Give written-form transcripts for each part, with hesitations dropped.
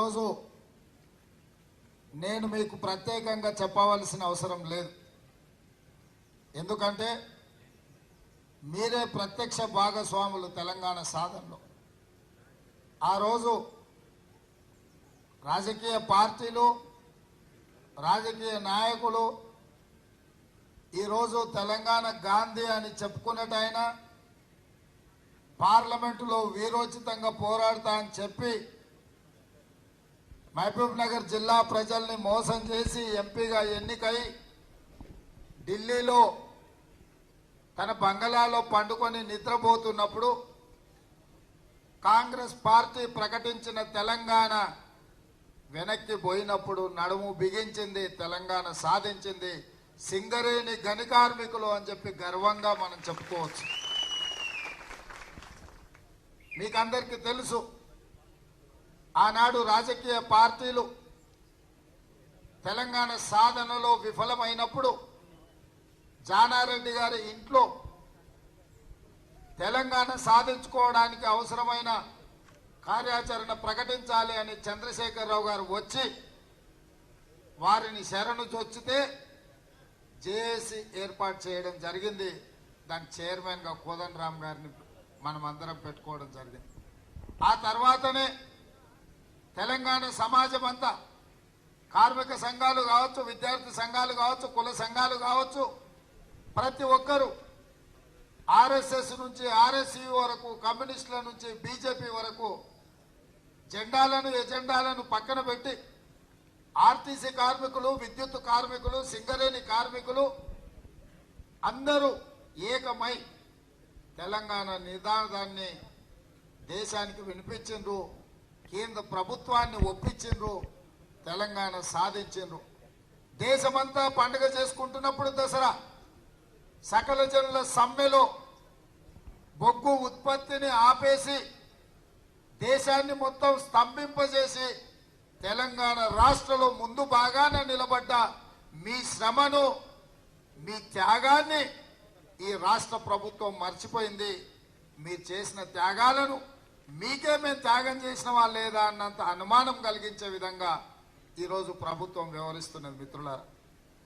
ఈరోజు నేను మీకు ప్రత్యేకంగా చెప్పవలసిన అవసరం లేదు. ఎందుకంటే మీరే ప్రత్యక్ష భాగస్వాములు తెలంగాణ సాధనలో. ఆ రోజు రాజకీయ పార్టీలు, రాజకీయ నాయకులు ఈరోజు తెలంగాణ గాంధీ అని చెప్పుకున్నట్టయినా పార్లమెంటులో వీరోచితంగా పోరాడతా అని చెప్పి మహబూబ్ నగర్ జిల్లా ప్రజల్ని మోసం చేసి ఎంపీగా ఎన్నికై ఢిల్లీలో తన బంగళాలో పండుకొని నిద్రపోతున్నప్పుడు కాంగ్రెస్ పార్టీ ప్రకటించిన తెలంగాణ వెనక్కి పోయినప్పుడు నడుము బిగించింది, తెలంగాణ సాధించింది సింగరేణి గని కార్మికులు అని చెప్పి గర్వంగా మనం చెప్పుకోవచ్చు. మీకందరికీ తెలుసు, ఆనాడు రాజకీయ పార్టీలు తెలంగాణ సాధనలో విఫలమైనప్పుడు జానారెడ్డి గారి ఇంట్లో తెలంగాణ సాధించుకోవడానికి అవసరమైన కార్యాచరణ ప్రకటించాలి అని చంద్రశేఖరరావు గారు వచ్చి వారిని శరణు చొచ్చితే జేఏసీ ఏర్పాటు చేయడం జరిగింది. దాని చైర్మన్గా కోదండరామ్ గారిని మనమందరం పెట్టుకోవడం జరిగింది. ఆ తర్వాతనే తెలంగాణ సమాజం అంతా, కార్మిక సంఘాలు కావచ్చు, విద్యార్థి సంఘాలు కావచ్చు, కుల సంఘాలు కావచ్చు, ప్రతి ఒక్కరూ ఆర్ఎస్ఎస్ నుంచి ఆర్ఎస్యు వరకు, కమ్యూనిస్టుల నుంచి బీజేపీ వరకు జెండాలను ఎజెండాలను పక్కన పెట్టి ఆర్టీసీ కార్మికులు, విద్యుత్ కార్మికులు, సింగరేణి కార్మికులు అందరూ ఏకమై తెలంగాణ నినాదాన్ని దేశానికి వినిపించిండ్రు, కేంద్ర ప్రభుత్వాన్ని ఒప్పించిండ్రు, తెలంగాణ సాధించిండ్రు. దేశమంతా పండుగ చేసుకుంటున్నప్పుడు దసరా సకల జనుల సమ్మెలో బొగ్గు ఉత్పత్తిని ఆపేసి దేశాన్ని మొత్తం స్తంభింపజేసి తెలంగాణ రాష్ట్రంలో ముందు బాగాన నిలబడ్డ మీ శ్రమను, మీ త్యాగాన్ని ఈ రాష్ట్ర ప్రభుత్వం మర్చిపోయింది. మీరు చేసిన త్యాగాలను మీకే మేము త్యాగం చేసినవా లేదా అన్నంత అనుమానం కలిగించే విధంగా ఈరోజు ప్రభుత్వం వ్యవహరిస్తున్నది. మిత్రులారా,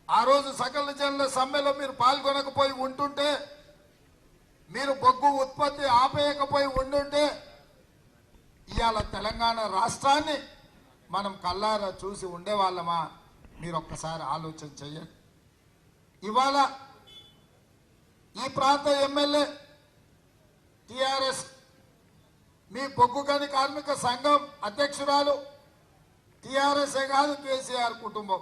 ఆ రోజు సకల జనుల సమ్మెలో మీరు పాల్గొనకపోయి ఉంటుంటే, మీరు బొగ్గు ఉత్పత్తి ఆపేయకపోయి ఉండుంటే ఇవాళ తెలంగాణ రాష్ట్రాన్ని మనం కల్లారా చూసి ఉండేవాళ్ళమా? మీరు ఒక్కసారి ఆలోచన చెయ్యండి. ఇవాళ ఈ ప్రాంత ఎమ్మెల్యే టిఆర్ఎస్, మీ బొగ్గు గని కార్మిక సంఘం అధ్యక్షురాలు టిఆర్ఎస్ఏ కాదు, కేసీఆర్ కుటుంబం.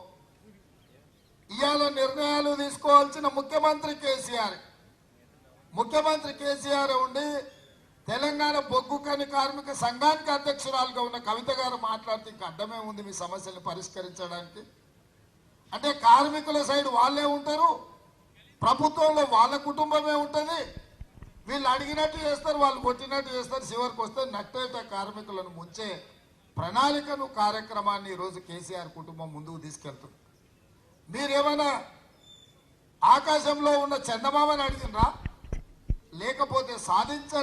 ఇవాళ నిర్ణయాలు తీసుకోవాల్సిన ముఖ్యమంత్రి కేసీఆర్. ముఖ్యమంత్రి కేసీఆర్ ఉండి తెలంగాణ బొగ్గు గని కార్మిక సంఘానికి అధ్యక్షురాలుగా ఉన్న కవిత గారు మాట్లాడితే ఇంకా అడ్డమే ఉంది మీ సమస్యలను పరిష్కరించడానికి. అంటే కార్మికుల సైడ్ వాళ్ళే ఉంటారు, ప్రభుత్వంలో వాళ్ళ కుటుంబమే ఉంటుంది. వీళ్ళు అడిగినట్టు చేస్తారు, వాళ్ళు కొట్టినట్టు చేస్తారు, చివరికి వస్తే నట్టేట కార్మికులను ముంచే ప్రణాళికను, కార్యక్రమాన్ని ఈరోజు కేసీఆర్ కుటుంబం ముందుకు తీసుకెళ్తుంది. మీరేమైనా ఆకాశంలో ఉన్న చందమామని అడిగినరా? లేకపోతే సాధించాలి